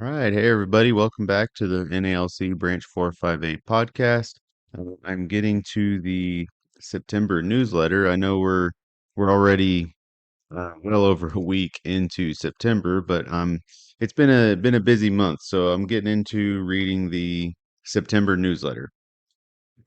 All right. Hey, everybody. Welcome back to the NALC Branch 458 podcast. I'm getting to the September newsletter. I know we're already well over a week into September, but it's been a busy month, so I'm getting into reading the September newsletter.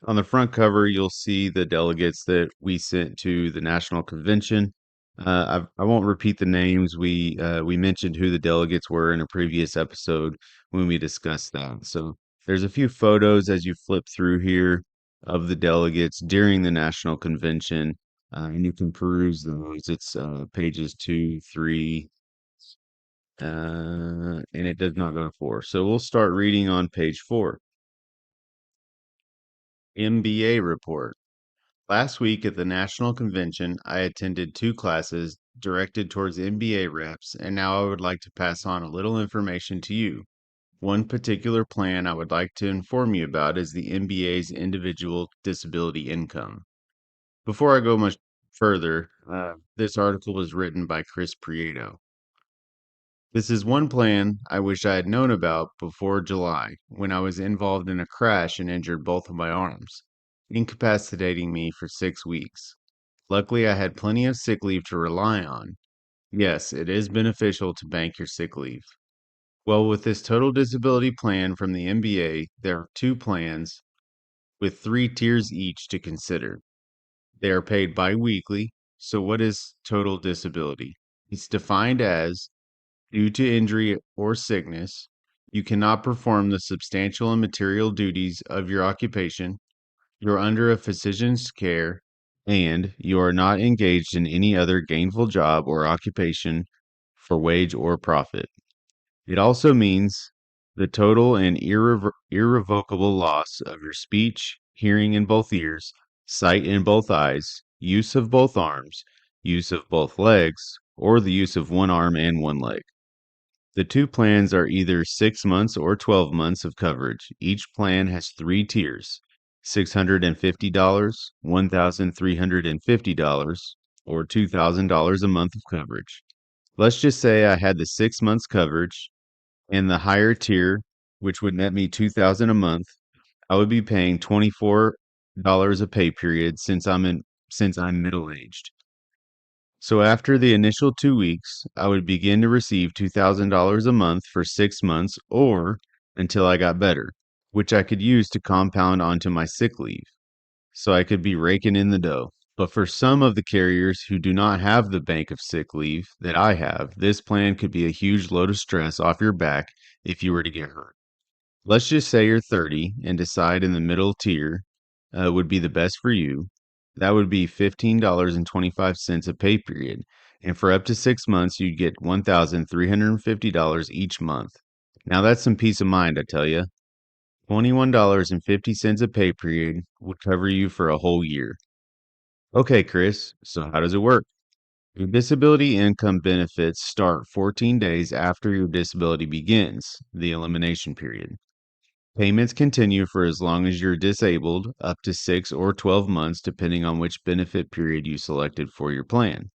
On the front cover, you'll see the delegates that we sent to the national convention. I won't repeat the names. We mentioned who the delegates were in a previous episode when we discussed that. So there's a few photos as you flip through here of the delegates during the national convention, and you can peruse those. It's pages 2, 3, and it does not go to 4. So we'll start reading on page 4. MBA report. Last week at the National Convention, I attended two classes directed towards MBA reps, and now I would like to pass on a little information to you. One particular plan I would like to inform you about is the MBA's individual disability income. Before I go much further, this article was written by Chris Prieto. This is one plan I wish I had known about before July, when I was involved in a crash and injured both of my arms, incapacitating me for 6 weeks. Luckily, I had plenty of sick leave to rely on. Yes, it is beneficial to bank your sick leave. Well, with this total disability plan from the MBA, there are two plans with 3 tiers each to consider. They are paid biweekly. So, what is total disability? It's defined as due to injury or sickness, you cannot perform the substantial and material duties of your occupation, you're under a physician's care, and you are not engaged in any other gainful job or occupation for wage or profit. It also means the total and irrevocable loss of your speech, hearing in both ears, sight in both eyes, use of both arms, use of both legs, or the use of one arm and one leg. The two plans are either 6 months or 12 months of coverage. Each plan has 3 tiers: $650, $1,350, or $2,000 a month of coverage. Let's just say I had the 6 months coverage and the higher tier, which would net me $2,000 a month. I would be paying $24 a pay period since I'm middle aged. So after the initial 2 weeks, I would begin to receive $2,000 a month for 6 months or until I got better, which I could use to compound onto my sick leave. So I could be raking in the dough. But for some of the carriers who do not have the bank of sick leave that I have, this plan could be a huge load of stress off your back if you were to get hurt. Let's just say you're 30 and decide in the middle tier would be the best for you. That would be $15.25 a pay period. And for up to 6 months, you'd get $1,350 each month. Now that's some peace of mind, I tell you. $21.50 a pay period would cover you for a whole year. Okay, Chris, so how does it work? Your disability income benefits start 14 days after your disability begins, the elimination period. Payments continue for as long as you're disabled, up to 6 or 12 months, depending on which benefit period you selected for your plan.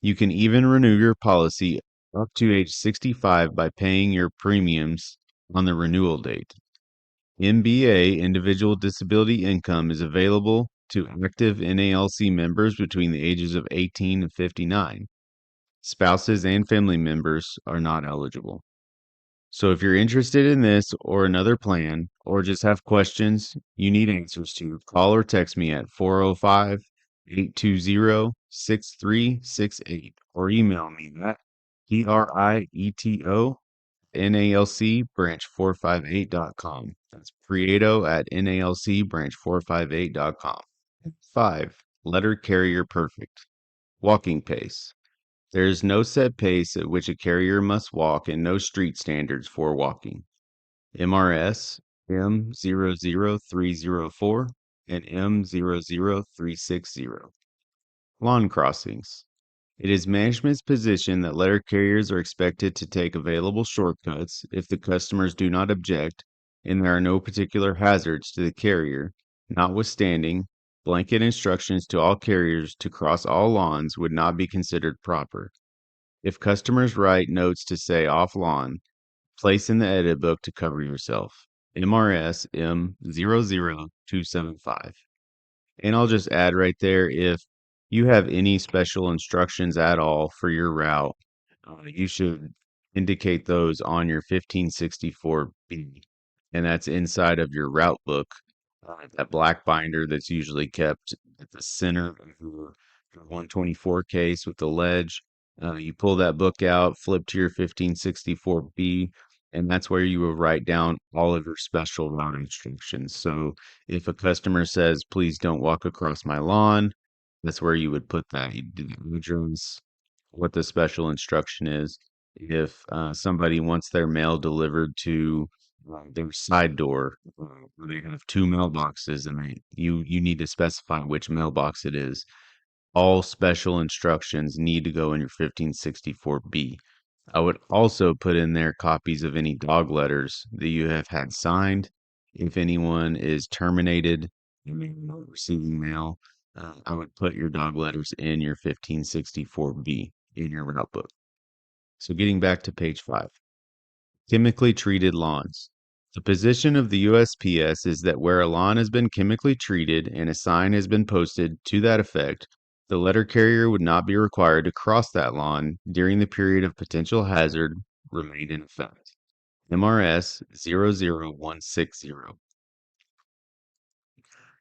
You can even renew your policy up to age 65 by paying your premiums on the renewal date. MBA individual disability income is available to active NALC members between the ages of 18 and 59. Spouses and family members are not eligible. So if you're interested in this or another plan, or just have questions you need answers to, call or text me at 405-820-6368 or email me at Prieto NALC branch458.com. That's Prieto at NALC branch458.com. 5. Letter carrier perfect. Walking pace. There is no set pace at which a carrier must walk and no street standards for walking. MRS M00304 and M00360. Lawn crossings. It is management's position that letter carriers are expected to take available shortcuts if the customers do not object and there are no particular hazards to the carrier. Notwithstanding, blanket instructions to all carriers to cross all lawns would not be considered proper. If customers write notes to say off lawn, Place in the edit book to cover yourself. MRS M00275. And I'll just add right there, if you have any special instructions at all for your route, you should indicate those on your 1564B. And that's inside of your route book, that black binder that's usually kept at the center of your 124 case with the ledge. You pull that book out, flip to your 1564B, and that's where you will write down all of your special route instructions. So if a customer says, please don't walk across my lawn, that's where you would put that. You do the address, what the special instruction is. If somebody wants their mail delivered to their side door, where they have two mailboxes, and you need to specify which mailbox it is. All special instructions need to go in your 1564B. I would also put in there copies of any dog letters that you have had signed. If anyone is terminated, receiving mail, I would put your dog letters in your 1564B in your route book. So getting back to page 5, chemically treated lawns. The position of the USPS is that where a lawn has been chemically treated and a sign has been posted to that effect, the letter carrier would not be required to cross that lawn during the period of potential hazard remained in effect. MRS 00160.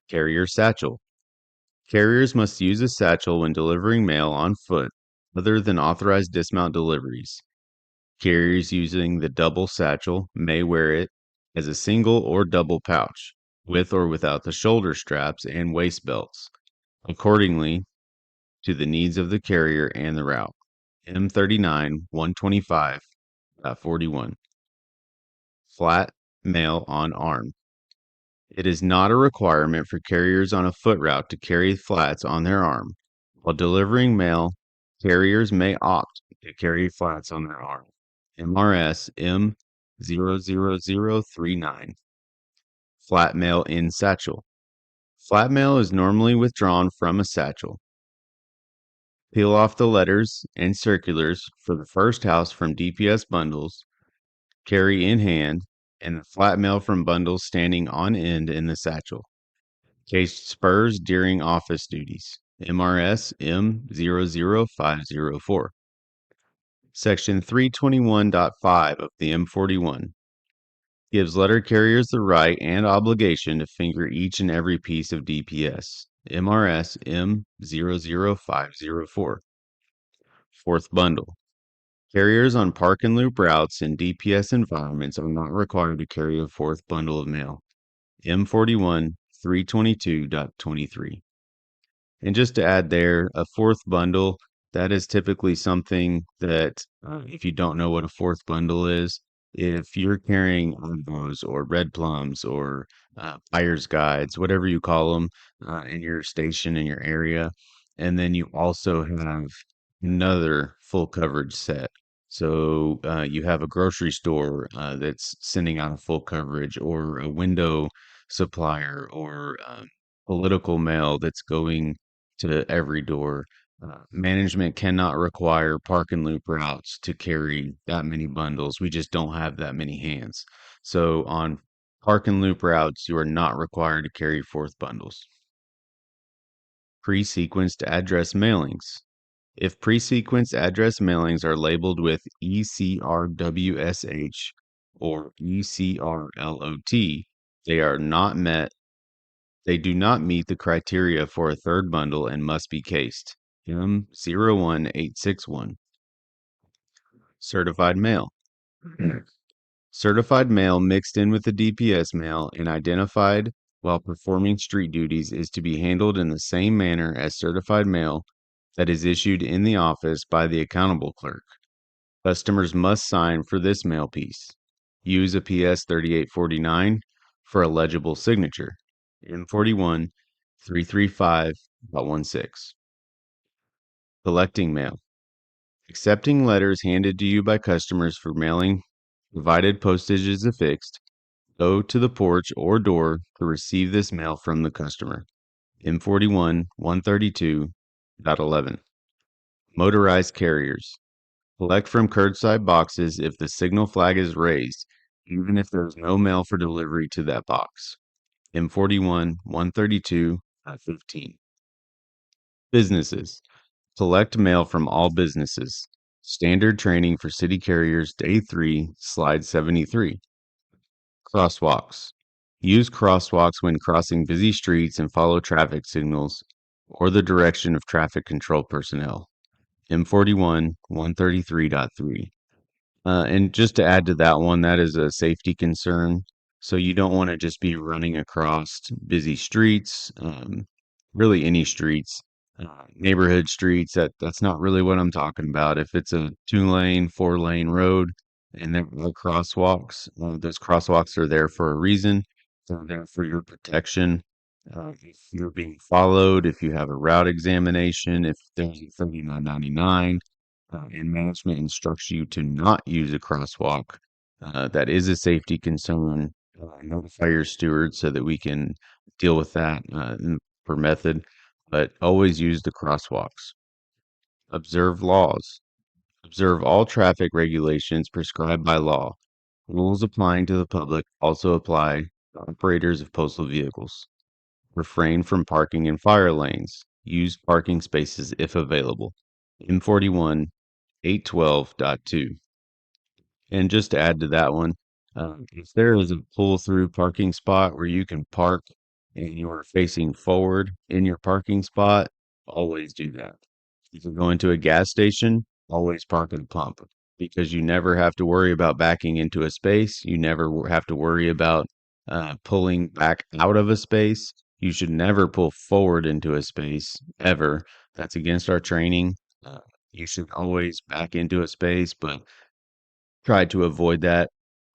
Carrier satchel. Carriers must use a satchel when delivering mail on foot, other than authorized dismount deliveries. Carriers using the double satchel may wear it as a single or double pouch, with or without the shoulder straps and waist belts, accordingly to the needs of the carrier and the route. M39 125.41. Flat mail on arm. It is not a requirement for carriers on a foot route to carry flats on their arm. While delivering mail, carriers may opt to carry flats on their arm. MRS M00039. Flat mail in satchel. Flat mail is normally withdrawn from a satchel. Peel off the letters and circulars for the first house from DPS bundles, carry in hand, and the flat mail from bundles standing on end in the satchel. Cased spurs during office duties. MRS M00504. Section 321.5 of the M41 gives letter carriers the right and obligation to finger each and every piece of DPS. MRS M00504. Fourth bundle. Carriers on park and loop routes in DPS environments are not required to carry a fourth bundle of mail. M41 322.23. And just to add there, a fourth bundle, that is typically something that, if you don't know what a fourth bundle is, if you're carrying Argos or Red Plums or buyer's guides, whatever you call them, in your station, in your area, and then you also have another full coverage set. So you have a grocery store that's sending out a full coverage, or a window supplier, or political mail that's going to every door. Management cannot require park and loop routes to carry that many bundles. We just don't have that many hands. So on park and loop routes, you are not required to carry fourth bundles. Pre-sequenced address mailings. If pre-sequenced address mailings are labeled with ECRWSH or ECRLOT, they do not meet the criteria for a third bundle and must be cased. M01861. Certified mail. Certified mail mixed in with the DPS mail and identified while performing street duties is to be handled in the same manner as certified mail that is issued in the office by the accountable clerk. Customers must sign for this mail piece. Use a PS 3849 for a legible signature. M41 335.16. Collecting mail. Accepting letters handed to you by customers for mailing, provided postage is affixed. Go to the porch or door to receive this mail from the customer. M41 132.11. Motorized carriers. Collect from curbside boxes if the signal flag is raised, even if there's no mail for delivery to that box. M41 132 15. Businesses. Collect mail from all businesses. Standard training for city carriers, day 3, slide 73. Crosswalks. Use crosswalks when crossing busy streets and follow traffic signals or the direction of traffic control personnel. M41 133.3. And just to add to that one, that is a safety concern. So you don't want to just be running across busy streets, really any streets, neighborhood streets. That's not really what I'm talking about. If it's a 2-lane, 4-lane road, and there are crosswalks, those crosswalks are there for a reason. They're there for your protection. If you're being followed, if you have a route examination, if there's a 3999 and management instructs you to not use a crosswalk, that is a safety concern. Notify your steward so that we can deal with that per method, but always use the crosswalks. Observe laws. Observe all traffic regulations prescribed by law. Rules applying to the public also apply to operators of postal vehicles. Refrain from parking in fire lanes. Use parking spaces if available. M41 812.2. And just to add to that one, if there is a pull-through parking spot where you can park and you're facing forward in your parking spot, always do that. If you're going to a gas station, always park at a pump because you never have to worry about backing into a space. You never have to worry about pulling back out of a space. You should never pull forward into a space ever. That's against our training. You should always back into a space, but try to avoid that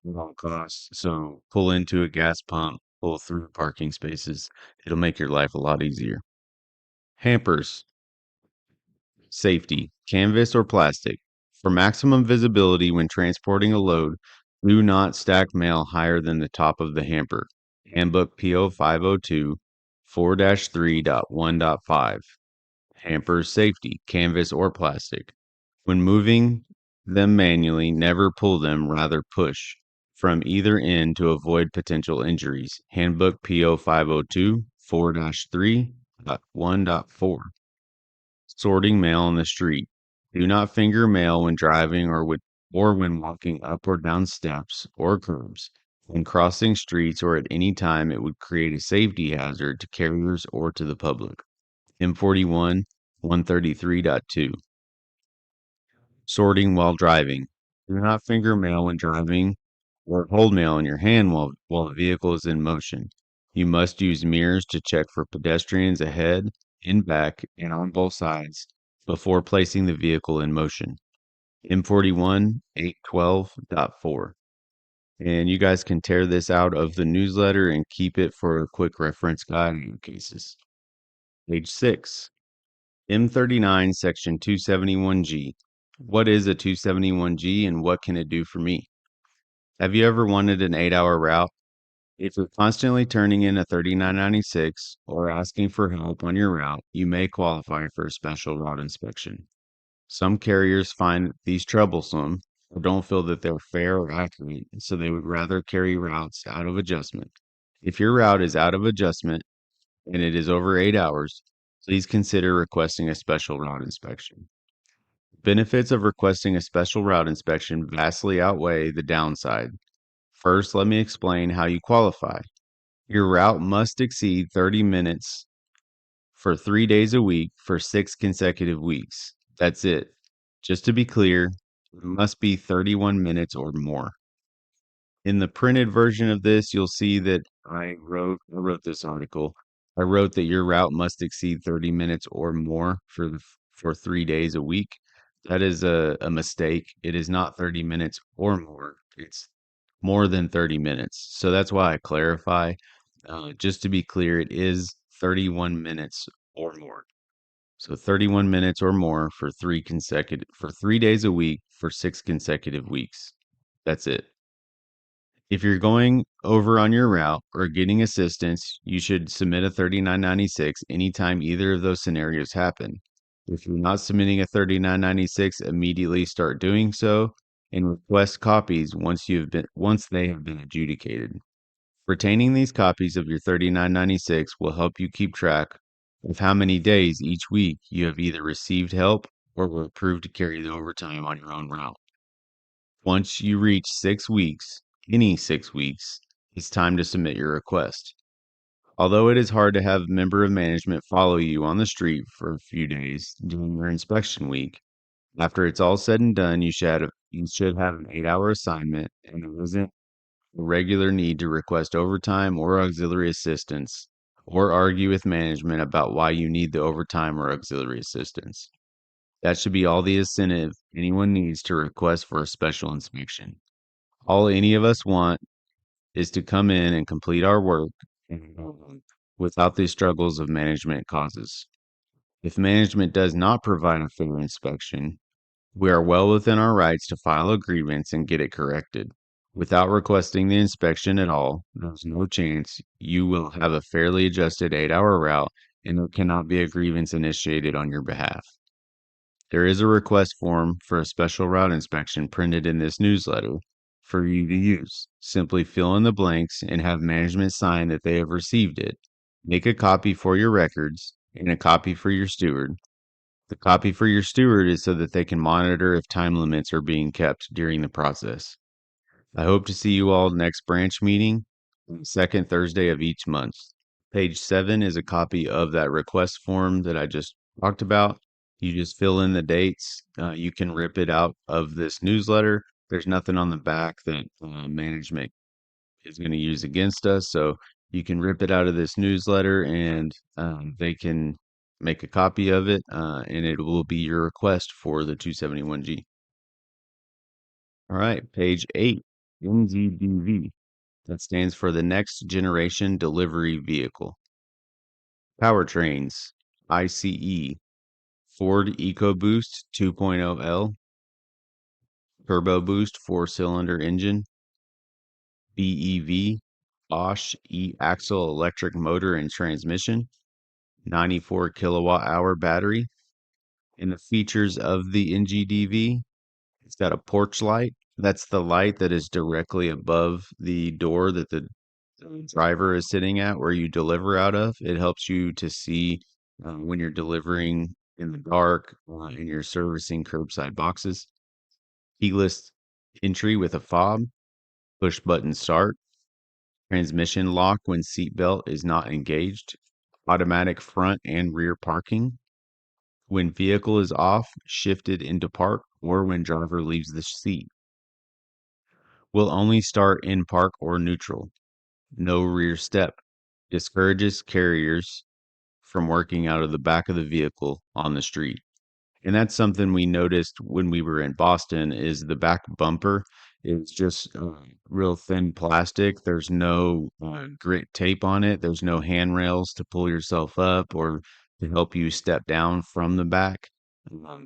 at all costs. So pull into a gas pump, pull through parking spaces. It'll make your life a lot easier. Hampers. Safety. Canvas or plastic. For maximum visibility when transporting a load, do not stack mail higher than the top of the hamper. Handbook PO 502 4-3.1.5. Hampers safety, canvas or plastic. When moving them manually, never pull them, rather push from either end to avoid potential injuries. Handbook PO 502 4-3.1.4. Sorting mail on the street. Do not finger mail when driving or when walking up or down steps or curbs. When crossing streets or at any time, it would create a safety hazard to carriers or to the public. M41 133.2. Sorting while driving. Do not finger mail when driving or hold mail in your hand while the vehicle is in motion. You must use mirrors to check for pedestrians ahead, in back, and on both sides before placing the vehicle in motion. M41 812.4. And you guys can tear this out of the newsletter and keep it for a quick reference guide in cases. Page 6. M39 Section 271G. What is a 271G and what can it do for me? Have you ever wanted an 8-hour route? If you're constantly turning in a 3996 or asking for help on your route, you may qualify for a special route inspection. Some carriers find these troublesome or don't feel that they're fair or accurate, so they would rather carry routes out of adjustment. If your route is out of adjustment and it is over 8 hours, please consider requesting a special route inspection. Benefits of requesting a special route inspection vastly outweigh the downside. First, let me explain how you qualify. Your route must exceed 30 minutes for 3 days a week for 6 consecutive weeks. That's it. Just to be clear, it must be 31 minutes or more. In the printed version of this, you'll see that I wrote this article. I wrote that your route must exceed 30 minutes or more for 3 days a week. That is a mistake. It is not 30 minutes or more. It's more than 30 minutes. So that's why I clarify. Just to be clear, it is 31 minutes or more. So 31 minutes or more for 3 days a week for 6 consecutive weeks. That's it. If you're going over on your route or getting assistance, you should submit a 3996 anytime either of those scenarios happen. If you're not submitting a 3996, immediately start doing so and request copies once they have been adjudicated. Retaining these copies of your 3996 will help you keep track of how many days each week you have either received help or were approved to carry the overtime on your own route. Once you reach 6 weeks, any 6 weeks, it's time to submit your request. Although it is hard to have a member of management follow you on the street for a few days during your inspection week, after it's all said and done, you should have an 8-hour assignment, and there isn't a regular need to request overtime or auxiliary assistance or argue with management about why you need the overtime or auxiliary assistance. That should be all the incentive anyone needs to request for a special inspection. All any of us want is to come in and complete our work without the struggles of management causes. If management does not provide a fair inspection, we are well within our rights to file a grievance and get it corrected. Without requesting the inspection at all, there's no chance you will have a fairly adjusted 8-hour route, and there cannot be a grievance initiated on your behalf. There is a request form for a special route inspection printed in this newsletter for you to use. Simply fill in the blanks and have management sign that they have received it. Make a copy for your records and a copy for your steward. The copy for your steward is so that they can monitor if time limits are being kept during the process. I hope to see you all next branch meeting on the second Thursday of each month. Page 7 is a copy of that request form that I just talked about. You just fill in the dates. You can rip it out of this newsletter. There's nothing on the back that management is going to use against us. So you can rip it out of this newsletter and they can make a copy of it and it will be your request for the 271G. All right, page 8, NGDV. That stands for the Next Generation Delivery Vehicle. Powertrains, ICE, Ford EcoBoost 2.0L, Turbo Boost 4-cylinder engine, BEV, Bosch e-axle electric motor and transmission, 94 kilowatt hour battery. And the features of the NGDV, it's got a porch light. That's the light that is directly above the door that the driver is sitting at where you deliver out of. It helps you to see when you're delivering in the dark and you're servicing curbside boxes. Keyless entry with a fob, push button start, transmission lock when seatbelt is not engaged, automatic front and rear parking. When vehicle is off, shifted into park, or when driver leaves the seat. Will only start in park or neutral. No rear step. Discourages carriers from working out of the back of the vehicle on the street. And that's something we noticed when we were in Boston is the back bumper is just real thin plastic. There's no grit tape on it. There's no handrails to pull yourself up or to help you step down from the back.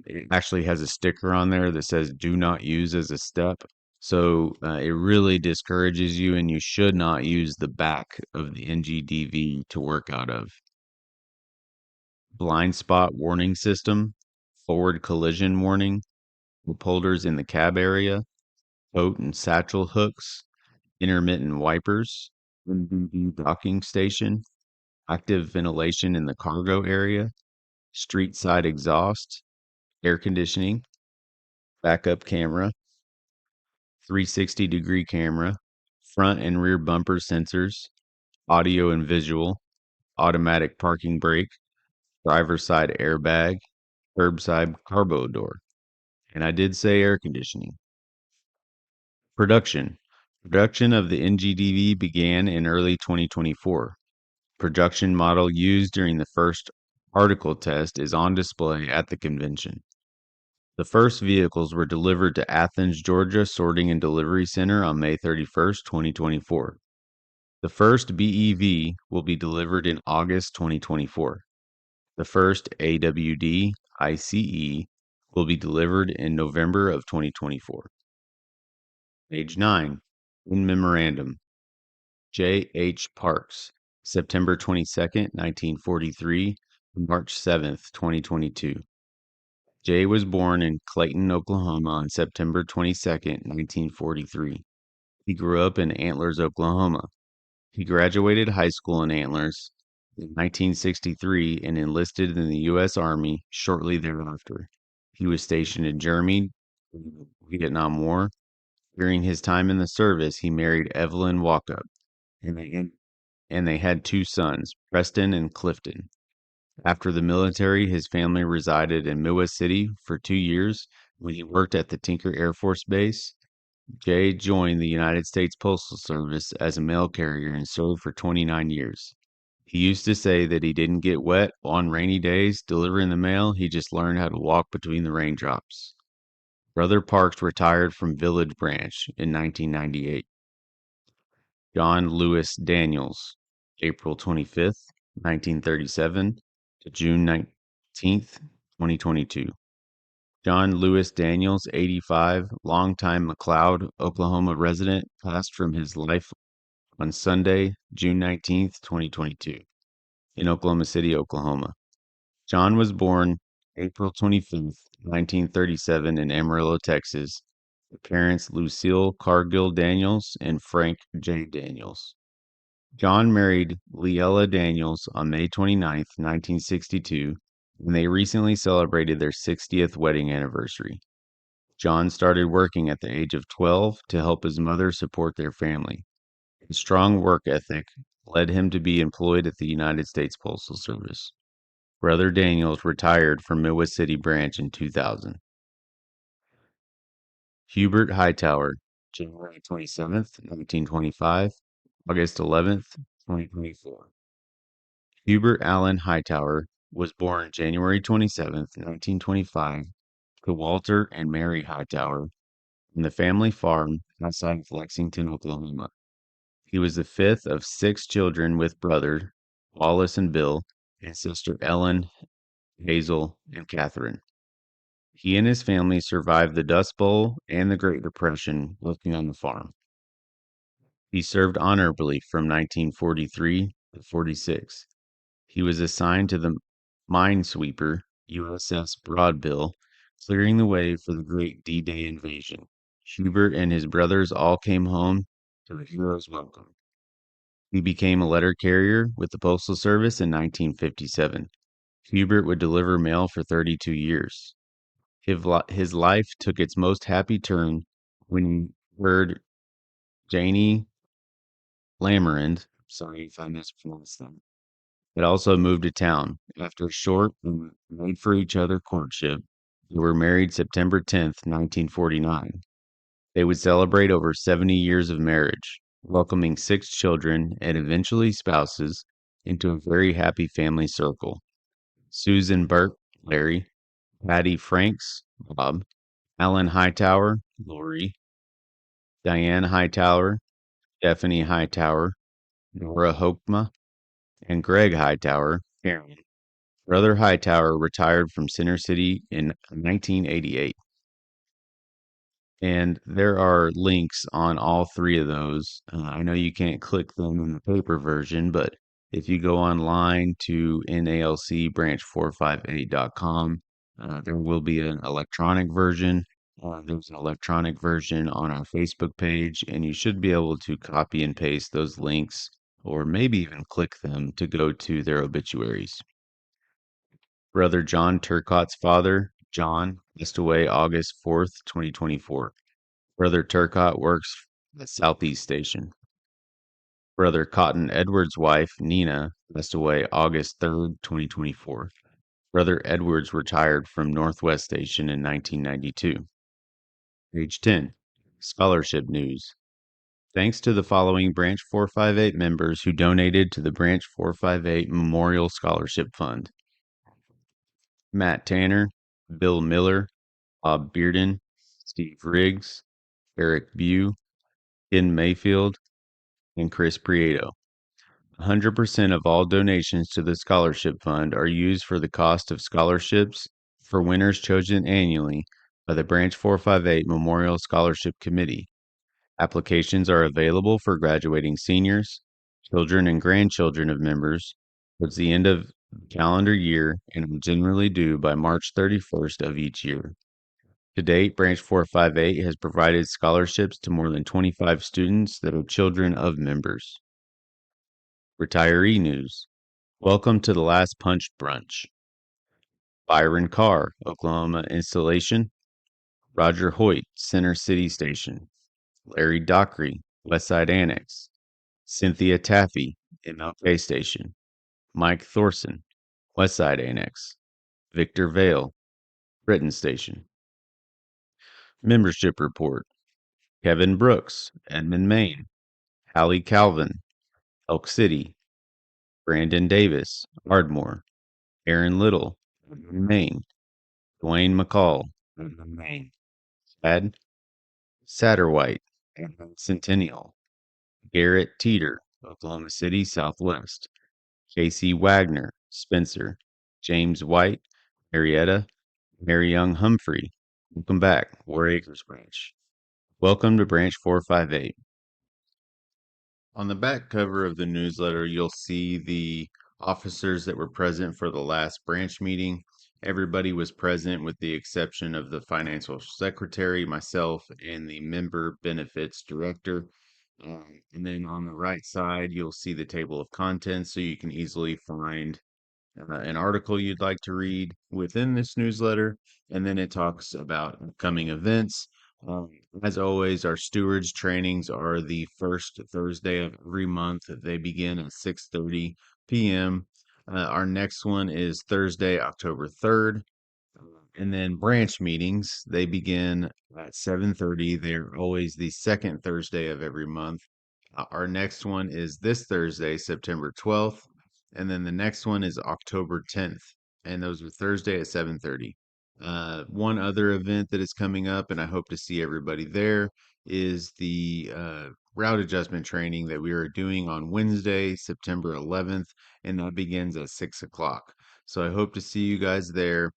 It actually has a sticker on there that says do not use as a step. So it really discourages you, and you should not use the back of the NGDV to work out of. Blind spot warning system, forward collision warning, cup holders in the cab area, coat and satchel hooks, intermittent wipers, MVD docking station, active ventilation in the cargo area, street side exhaust, air conditioning, backup camera, 360-degree camera, front and rear bumper sensors, audio and visual, automatic parking brake, driver's side airbag, curbside cargo door. And I did say air conditioning. Production. Production of the NGDV began in early 2024. Production model used during the first article test is on display at the convention. The first vehicles were delivered to Athens, Georgia Sorting and Delivery Center on May 31st, 2024. The first BEV will be delivered in August 2024. The first AWD ICE will be delivered in November of 2024. Page 9. In Memorandum. J. H. Parks, September 22nd, 1943, March 7th, 2022. Jay was born in Clayton, Oklahoma on September 22nd, 1943. He grew up in Antlers, Oklahoma. He graduated high school in Antlers in 1963 and enlisted in the U.S. Army shortly thereafter. He was stationed in Germany during the Vietnam War. During his time in the service, he married Evelyn Walkup, and they had two sons, Preston and Clifton. After the military, his family resided in Midwest City for 2 years when he worked at the Tinker Air Force Base. Jay joined the United States Postal Service as a mail carrier and served for 29 years. He used to say that he didn't get wet on rainy days delivering the mail, he just learned how to walk between the raindrops. Brother Parks retired from Village Branch in 1998. John Lewis Daniels, April 25th, 1937 to June 19th, 2022. John Lewis Daniels, 85, longtime McLeod, Oklahoma resident, passed from his life on Sunday, June 19th, 2022, in Oklahoma City, Oklahoma. John was born April 25th, 1937, in Amarillo, Texas. The parents Lucille Cargill Daniels and Frank J. Daniels. John married Leella Daniels on May 29th, 1962, and they recently celebrated their 60th wedding anniversary. John started working at the age of 12 to help his mother support their family. His strong work ethic led him to be employed at the United States Postal Service. Brother Daniels retired from Midwest City Branch in 2000. Hubert Hightower, January 27th, 1925, August 11th, 2024. Hubert Allen Hightower was born January 27th, 1925, to Walter and Mary Hightower on the family farm outside of Lexington, Oklahoma. He was the fifth of six children with brother Wallace and Bill and sister Ellen, Hazel, and Catherine. He and his family survived the Dust Bowl and the Great Depression working on the farm. He served honorably from 1943 to 46. He was assigned to the minesweeper USS Broadbill, clearing the way for the great D-Day invasion. Hubert and his brothers all came home to a hero's welcome. He became a letter carrier with the Postal Service in 1957. Hubert would deliver mail for 32 years. His life took its most happy turn when he heard Janie Lamarand, sorry if I mispronounced that, had also moved to town. After a short and made for each other courtship, they were married September 10th, 1949. They would celebrate over 70 years of marriage, welcoming six children and eventually spouses into a very happy family circle. Susan Burke, Larry, Patty Franks, Bob, Alan Hightower, Lori, Diane Hightower, Stephanie Hightower, Nora Hokma, and Greg Hightower, Aaron. Brother Hightower retired from Center City in 1988. And there are links on all three of those. I know you can't click them in the paper version, but if you go online to nalcbranch458.com, there will be an electronic version. There's an electronic version on our Facebook page, and you should be able to copy and paste those links or maybe even click them to go to their obituaries. Brother John Turcotte's father, John, passed away August 4th, 2024. Brother Turcotte works at Southeast Station. Brother Cotton Edwards' wife, Nina, passed away August 3rd, 2024. Brother Edwards retired from Northwest Station in 1992. Page 10. Scholarship News. Thanks to the following Branch 458 members who donated to the Branch 458 Memorial Scholarship Fund: Matt Tanner, Bill Miller, Bob Bearden, Steve Riggs, Eric Bew, Ken Mayfield, and Chris Prieto. 100% of all donations to the scholarship fund are used for the cost of scholarships for winners chosen annually by the Branch 458 Memorial Scholarship Committee. Applications are available for graduating seniors, children and grandchildren of members towards the end of calendar year and are generally due by March 31st of each year. To date, Branch 458 has provided scholarships to more than 25 students that are children of members. Retiree news. Welcome to the Last Punch Brunch. Byron Carr, Oklahoma Installation. Roger Hoyt, Center City Station. Larry Dockery, Westside Annex. Cynthia Taffy, MLK Station. Mike Thorson, Westside Annex. Victor Vale, Britain Station. Membership report. Kevin Brooks, Edmond, Maine. Hallie Calvin, Elk City. Brandon Davis, Ardmore. Aaron Little, Maine. Dwayne McCall, Maine. Chad Satterwhite, Centennial. Garrett Teeter, Oklahoma City, Southwest. Casey Wagner, Spencer. James White, Marietta. Mary Young Humphrey. Welcome back, War Acres Branch. Welcome to Branch 458. On the back cover of the newsletter, you'll see the officers that were present for the last branch meeting. Everybody was present with the exception of the financial secretary, myself, and the member benefits director. And then on the right side, you'll see the table of contents so you can easily find an article you'd like to read within this newsletter, and then it talks about upcoming events. Um, as always, our stewards trainings are the first Thursday of every month. They begin at 6:30 p.m. Our next one is Thursday, October 3rd. And then branch meetings, they begin at 7:30. They're always the second Thursday of every month. Our next one is this Thursday, September 12th, and then the next one is October 10th, and those are Thursday at 7:30. One other event that is coming up, and I hope to see everybody there, is the route adjustment training that we are doing on Wednesday, September 11th, and that begins at 6 o'clock. So I hope to see you guys there.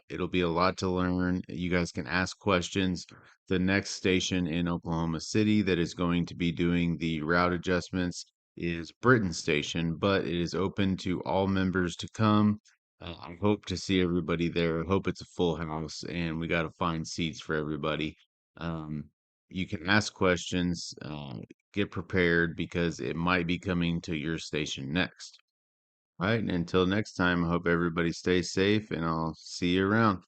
It'll be a lot to learn. You guys can ask questions. The next station in Oklahoma City that is going to be doing the route adjustments is Britain Station, but it is open to all members to come. I hope to see everybody there. I hope it's a full house and we got to find seats for everybody. Um, you can ask questions, get prepared because it might be coming to your station next. All right, and until next time, I hope everybody stays safe and I'll see you around.